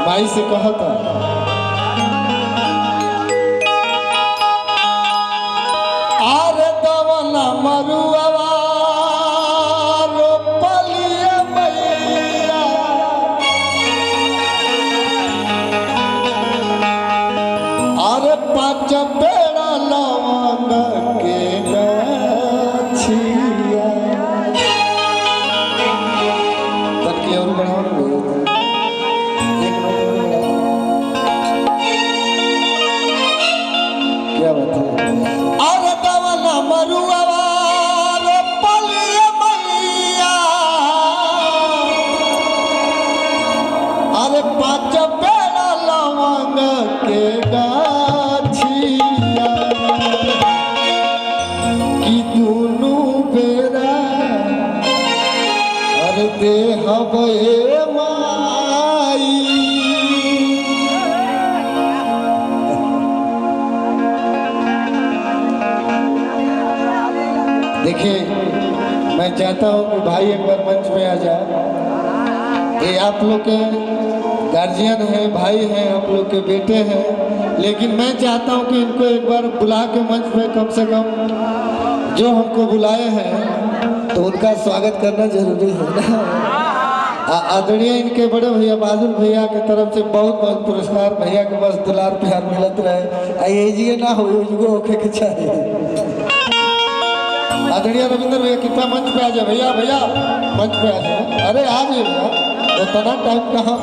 भाई से कहा था आरे दवना मरुआ रोपलिए मैया आरे पाँच बेड़ा लवंग के गछिया तनकी और बढ़ाओ क्या बात है अरे दवना मरुआ रोपलिए मैया अरे पाँच बेड़ा लवंग के गाछिया कि दुनू बेड़ा अरे देहबे माई देखिए मैं चाहता हूं कि भाई एक बार मंच पे आ जाए। ये आप लोग के गार्जियन हैं, भाई हैं, आप लोग के बेटे हैं, लेकिन मैं चाहता हूं कि इनको एक बार बुला के मंच पे कम से कम जो हमको बुलाए हैं तो उनका स्वागत करना जरूरी है ना। आदरणीय इनके बड़े भैया बादल भैया के तरफ से बहुत बहुत पुरस्कार। भैया के बस दुलार प्यार मिलत रहे ये ना हो होके के चाहिए। आदरणीय रविंद्र भैया कितना मंच पे आ जाए। भैया भैया मंच पे आ जाए। अरे आ जाए भैया, इतना टाइम कहाँ।